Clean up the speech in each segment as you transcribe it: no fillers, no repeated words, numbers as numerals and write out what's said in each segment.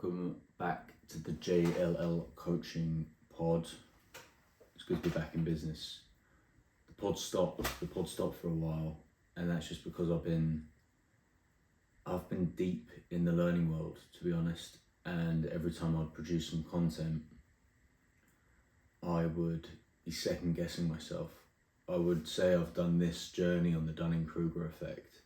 welcome back to the JLL coaching pod. It's good to be back in business. The pod stopped for a while, and that's just because I've been deep in the learning world, to be honest, and every time I'd produce some content, I would be second guessing myself. I would say I've done this journey on the Dunning Kruger effect,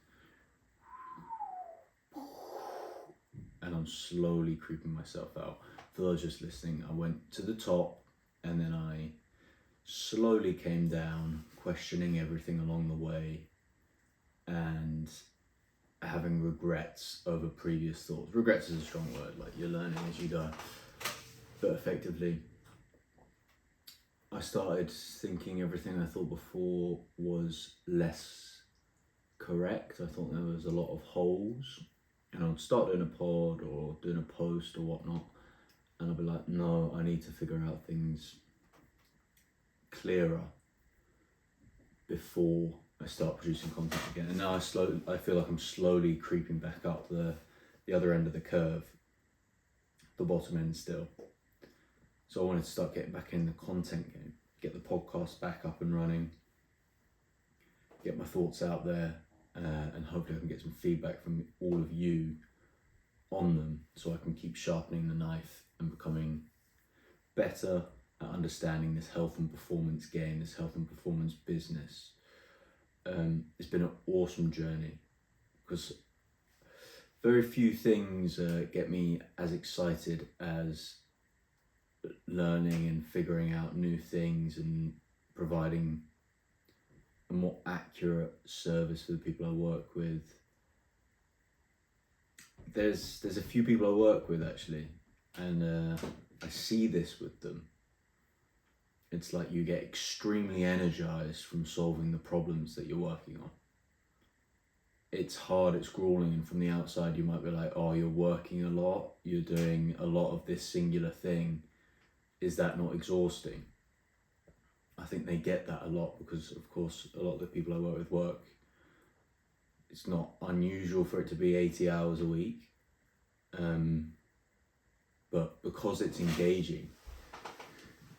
and I'm slowly creeping myself out. For those just listening, I went to the top and then I slowly came down, questioning everything along the way and having regrets over previous thoughts. Regrets is a strong word, like you're learning as you go. But effectively, I started thinking everything I thought before was less correct. I thought there was a lot of holes. And I would start doing a pod or doing a post or whatnot, and I'd be like, no, I need to figure out things clearer before I start producing content again. And now I feel like I'm slowly creeping back up the other end of the curve, the bottom end still. So I wanted to start getting back in the content game, get the podcast back up and running, get my thoughts out there. And hopefully I can get some feedback from all of you on them so I can keep sharpening the knife and becoming better at understanding this health and performance game, this health and performance business. It's been an awesome journey because very few things get me as excited as learning and figuring out new things and providing a more accurate service for the people I work with. There's a few people I work with actually, and I see this with them. It's like you get extremely energized from solving the problems that you're working on. It's hard, it's grueling, and from the outside you might be like, oh, you're working a lot, you're doing a lot of this singular thing. Is that not exhausting? I think they get that a lot because, of course, a lot of the people I work with it's not unusual for it to be 80 hours a week. But because it's engaging,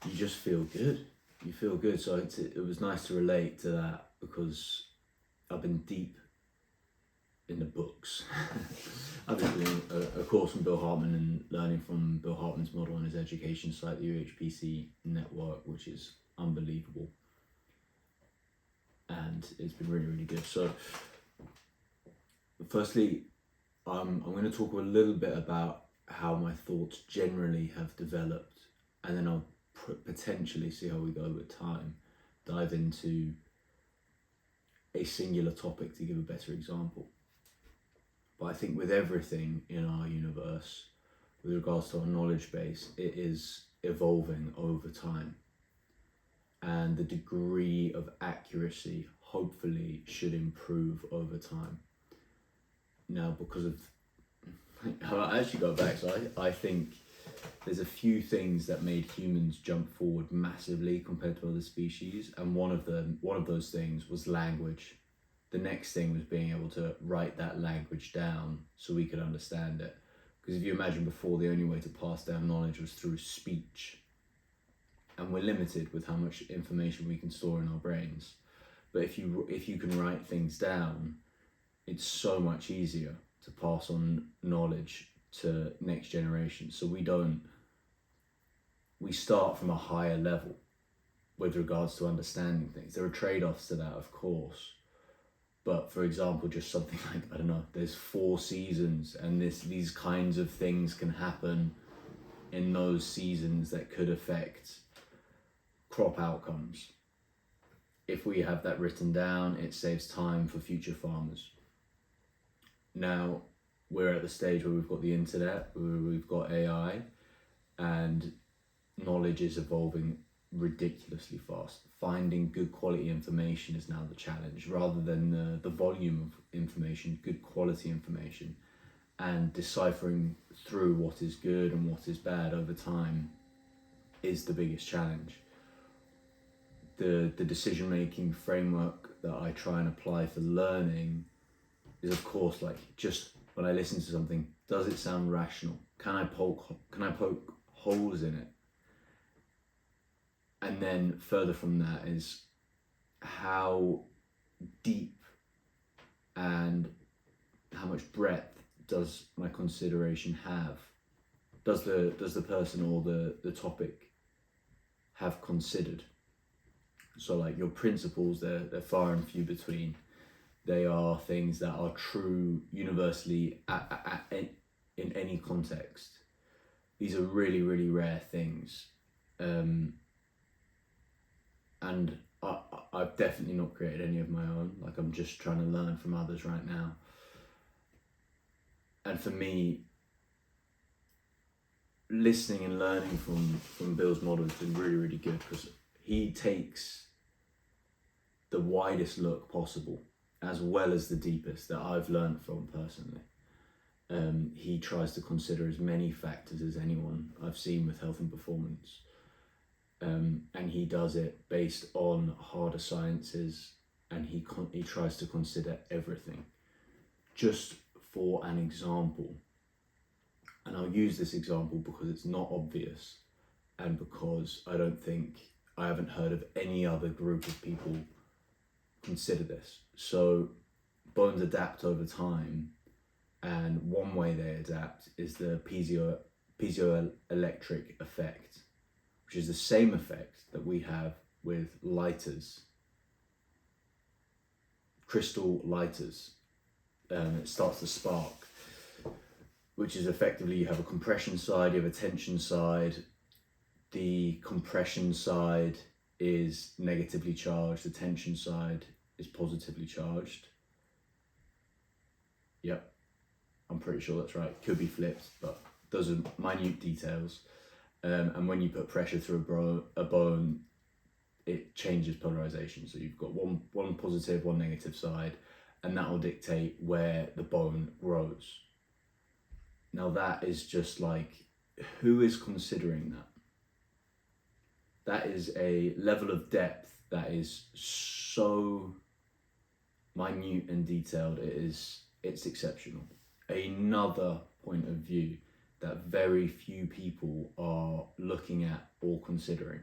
you just feel good. You feel good. So it was nice to relate to that because I've been deep in the books. I've been doing a course from Bill Hartman and learning from Bill Hartman's model on his education site, the UHPC network, which is unbelievable, and it's been really, really good. So firstly, I'm going to talk a little bit about how my thoughts generally have developed, and then I'll potentially see how we go with time, dive into a singular topic to give a better example. But I think with everything in our universe, with regards to our knowledge base, it is evolving over time. And the degree of accuracy hopefully should improve over time. Now, because of, I actually go back, so I think there's a few things that made humans jump forward massively compared to other species, and one of those things was language. The next thing was being able to write that language down so we could understand it. Because if you imagine before, the only way to pass down knowledge was through speech. And we're limited with how much information we can store in our brains. But if you can write things down, it's so much easier to pass on knowledge to next generation. So we start from a higher level with regards to understanding things. There are trade-offs to that, of course. But for example, just something like, I don't know, there's 4 seasons and these kinds of things can happen in those seasons that could affect crop outcomes. If we have that written down, it saves time for future farmers. Now, we're at the stage where we've got the internet, where we've got AI, and knowledge is evolving ridiculously fast. Finding good quality information is now the challenge, rather than the volume of information, good quality information, and deciphering through what is good and what is bad over time is the biggest challenge. The decision-making framework that I try and apply for learning is, of course, like, just when I listen to something, Does it sound rational? Can I poke holes in it? And then further from that is, how deep and how much breadth does my consideration have? Does the person or the topic have considered? So like your principles, they're far and few between. They are things that are true universally in any context. These are really, really rare things. And I've definitely not created any of my own. Like, I'm just trying to learn from others right now. And for me, listening and learning from Bill's model has been really, really good, because he takes the widest look possible as well as the deepest that I've learned from personally. He tries to consider as many factors as anyone I've seen with health and performance. And he does it based on harder sciences, and he tries to consider everything. Just for an example, and I'll use this example because it's not obvious, and because I haven't heard of any other group of people consider this. So bones adapt over time, and one way they adapt is the piezoelectric effect, which is the same effect that we have with lighters, crystal lighters. It starts to spark, which is effectively, you have a compression side, you have a tension side. The compression side is negatively charged, the tension side is positively charged. Yep, I'm pretty sure that's right. Could be flipped, but those are minute details. And when you put pressure through a bone, it changes polarization. So you've got one positive, one negative side, and that will dictate where the bone grows. Now that is just like, who is considering that? That is a level of depth that is so minute and detailed. It's exceptional. Another point of view that very few people are looking at or considering.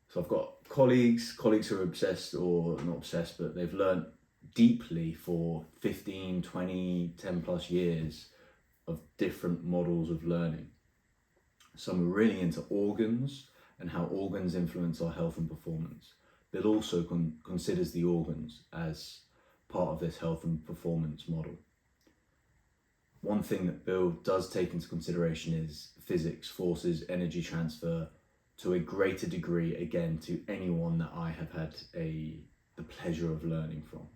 So I've got colleagues who are obsessed, or not obsessed, but they've learned deeply for 15, 20, 10 plus years of different models of learning. Some are really into organs and how organs influence our health and performance. Bill also considers the organs as part of this health and performance model. One thing that Bill does take into consideration is physics, forces, energy transfer, to a greater degree, again, to anyone that I have had the pleasure of learning from.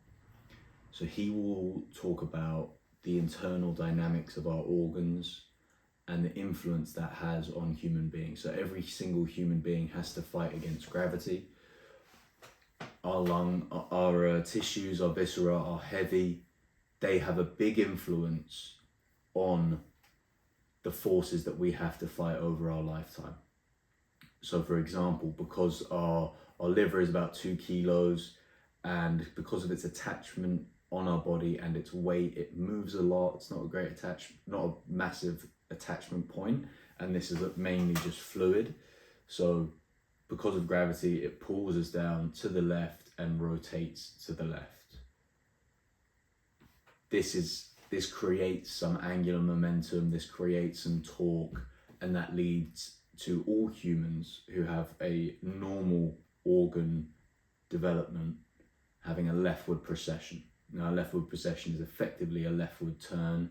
So he will talk about the internal dynamics of our organs and the influence that has on human beings. So every single human being has to fight against gravity. Our lung, our tissues, our viscera are heavy. They have a big influence on the forces that we have to fight over our lifetime. So for example, because our liver is about 2 kilos, and because of its attachment on our body and its weight, it moves a lot. It's not a massive attachment point, and this is mainly just fluid. So because of gravity, it pulls us down to the left and rotates to the left. This creates some angular momentum, this creates some torque, and that leads to all humans who have a normal organ development having a leftward precession. Now, a leftward precession is effectively a leftward turn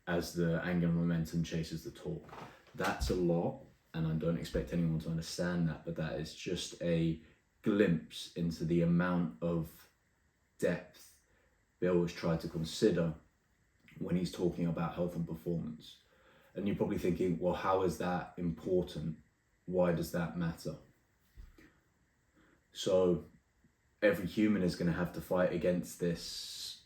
as the angular momentum chases the torque. That's a lot, and I don't expect anyone to understand that, but that is just a glimpse into the amount of depth Bill has tried to consider when he's talking about health and performance. And you're probably thinking, well, how is that important? Why does that matter? So every human is going to have to fight against this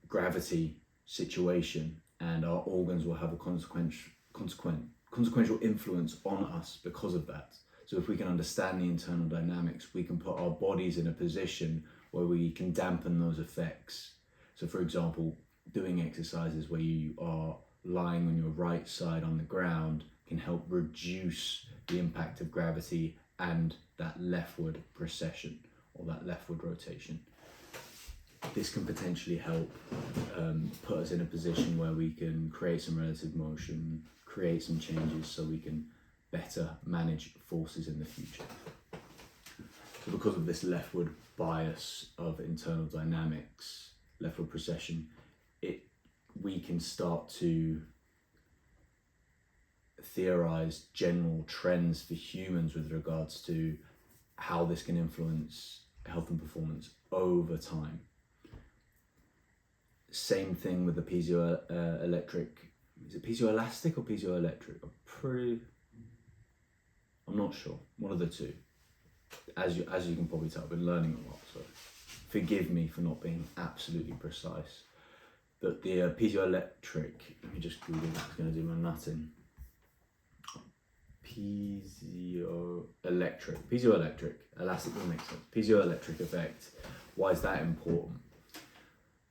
gravity situation, and our organs will have a consequential influence on us because of that. So if we can understand the internal dynamics, we can put our bodies in a position where we can dampen those effects. So for example, doing exercises where you are lying on your right side on the ground can help reduce the impact of gravity and that leftward precession or that leftward rotation. This can potentially help put us in a position where we can create some relative motion, create some changes so we can better manage forces in the future. So because of this leftward bias of internal dynamics, leftward precession, we can start to theorize general trends for humans with regards to how this can influence health and performance over time. Same thing with the piezoelectric. Is it piezoelastic or piezoelectric? I'm not sure. One of the two. As you can probably tell, I've been learning a lot, so forgive me for not being absolutely precise. But the piezoelectric, let me just Google that, it's going to do my nutting. Piezoelectric, elastic will make sense. Piezoelectric effect, why is that important?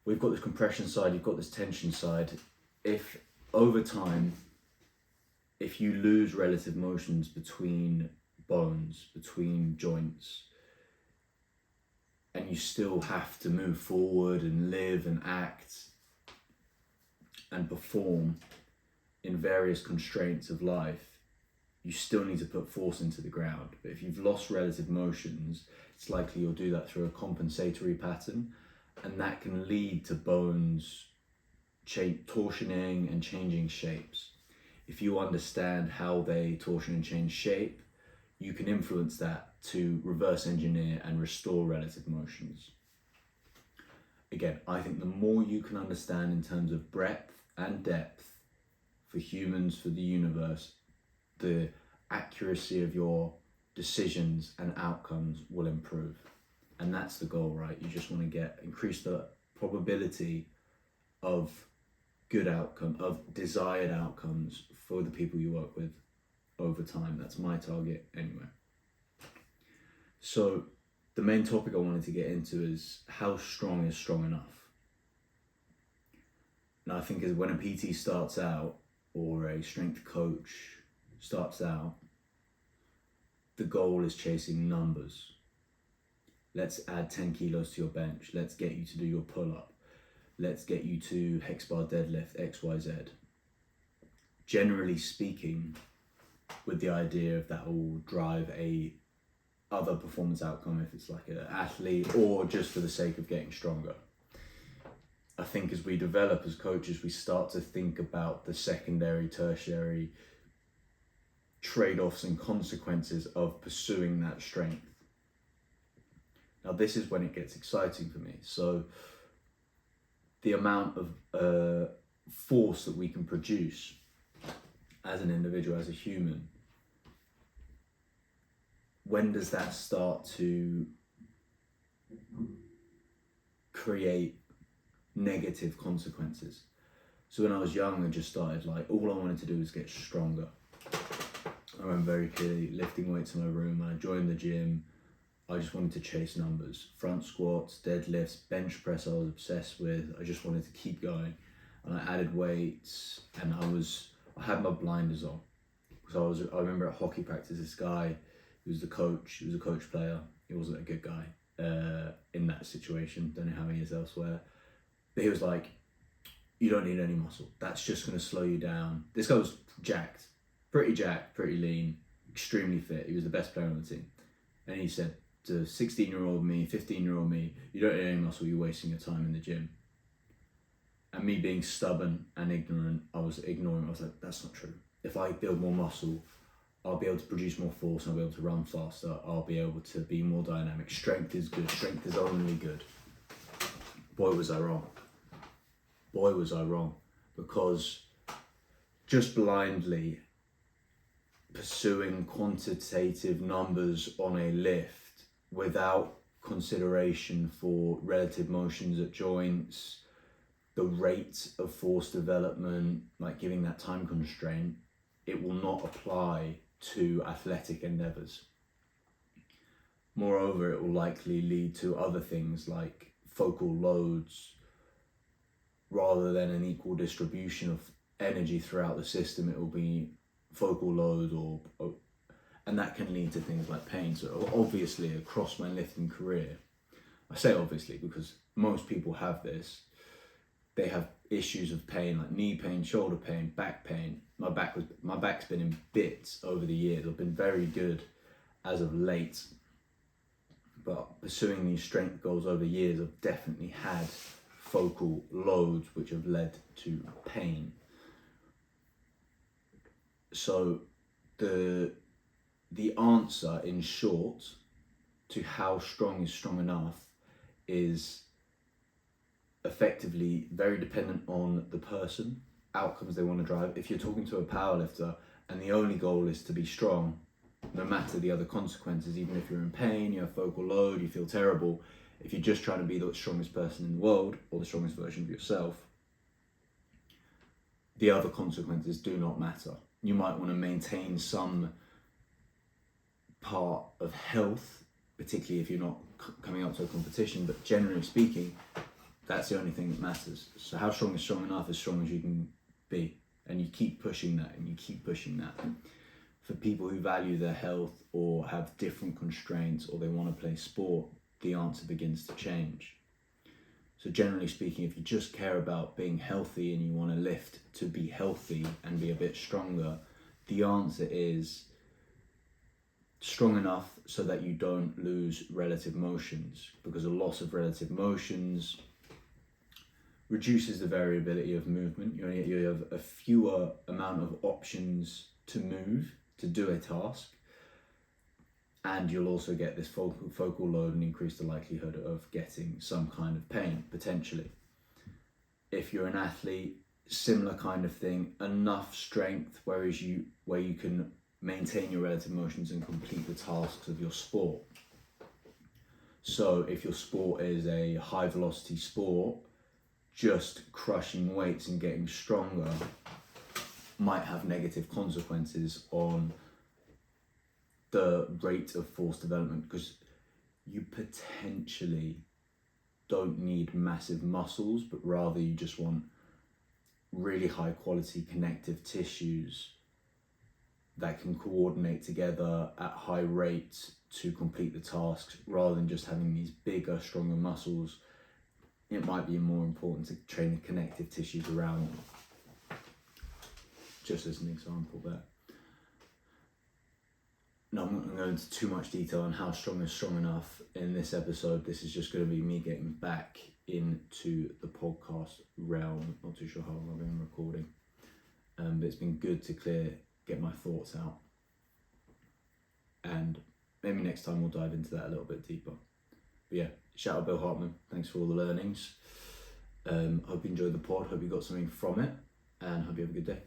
We've got this compression side, you've got this tension side. If over time, if you lose relative motions between bones, between joints, and you still have to move forward and live and act and perform in various constraints of life, you still need to put force into the ground. But if you've lost relative motions, it's likely you'll do that through a compensatory pattern, and that can lead to bones torsioning and changing shapes. If you understand how they torsion and change shape, you can influence that to reverse engineer and restore relative motions. Again, I think the more you can understand in terms of breadth and depth for humans, for the universe, the accuracy of your decisions and outcomes will improve. And that's the goal, right? You just want to increase the probability of good outcome, of desired outcomes for the people you work with over time. That's my target anyway. So the main topic I wanted to get into is how strong is strong enough? Now I think when a PT starts out or a strength coach starts out, the goal is chasing numbers. Let's add 10 kilos to your bench. Let's get you to do your pull-up. Let's get you to hex bar deadlift XYZ. Generally speaking, with the idea of that will drive a other performance outcome if it's like an athlete or just for the sake of getting stronger. I think as we develop as coaches, we start to think about the secondary, tertiary trade-offs and consequences of pursuing that strength. Now this is when it gets exciting for me. So the amount of force that we can produce as an individual, as a human, when does that start to create negative consequences? So when I was young, I just started all I wanted to do was get stronger. I remember very clearly lifting weights in my room. I joined the gym. I just wanted to chase numbers. Front squats, deadlifts, bench press I was obsessed with. I just wanted to keep going. And I added weights and I had my blinders on. So I remember at hockey practice, this guy, he was a coach player. He wasn't a good guy in that situation. Don't know how he is elsewhere. But he was like, you don't need any muscle. That's just going to slow you down. This guy was jacked, pretty lean, extremely fit. He was the best player on the team. And he said to 16-year-old me, 15-year-old me, you don't need any muscle, you're wasting your time in the gym. And me being stubborn and ignorant, I was ignoring. I was like, that's not true. If I build more muscle, I'll be able to produce more force, I'll be able to run faster, I'll be able to be more dynamic. Strength is good, strength is only good. Boy, was I wrong. Because just blindly pursuing quantitative numbers on a lift without consideration for relative motions at joints, the rate of force development, giving that time constraint, it will not apply to athletic endeavors. Moreover, it will likely lead to other things like focal loads rather than an equal distribution of energy throughout the system, it will be focal load and that can lead to things like pain. So obviously across my lifting career, I say obviously because most people have this, they have issues of pain like knee pain, shoulder pain, back pain. My back's been in bits over the years. I've been very good as of late, but pursuing these strength goals over years, I've definitely had focal loads which have led to pain. So the answer in short to how strong is strong enough is effectively very dependent on the person, outcomes they want to drive. If you're talking to a powerlifter and the only goal is to be strong, no matter the other consequences, even if you're in pain, you have focal load, you feel terrible, if you're just trying to be the strongest person in the world or the strongest version of yourself, the other consequences do not matter. You might want to maintain some part of health, particularly if you're not coming up to a competition, but generally speaking, that's the only thing that matters. So how strong is strong enough? As strong as you can be, and you keep pushing that and you keep pushing that. For people who value their health or have different constraints or they want to play sport, the answer begins to change. So generally speaking, if you just care about being healthy and you want to lift to be healthy and be a bit stronger, the answer is strong enough so that you don't lose relative motions, because a loss of relative motions reduces the variability of movement. You have a fewer amount of options to move, to do a task, and you'll also get this focal load and increase the likelihood of getting some kind of pain, potentially. If you're an athlete, similar kind of thing, enough strength where you can maintain your relative motions and complete the tasks of your sport. So if your sport is a high velocity sport, just crushing weights and getting stronger might have negative consequences on the rate of force development, because you potentially don't need massive muscles, but rather you just want really high quality connective tissues that can coordinate together at high rates to complete the tasks, rather than just having these bigger, stronger muscles. It might be more important to train the connective tissues around them. Just as an example there. No, I'm not going to go into too much detail on how strong is strong enough in this episode. This is just going to be me getting back into the podcast realm. Not too sure how long I've been recording. But it's been good to get my thoughts out. And maybe next time we'll dive into that a little bit deeper. But yeah, shout out Bill Hartman. Thanks for all the learnings. Hope you enjoyed the pod. Hope you got something from it. And hope you have a good day.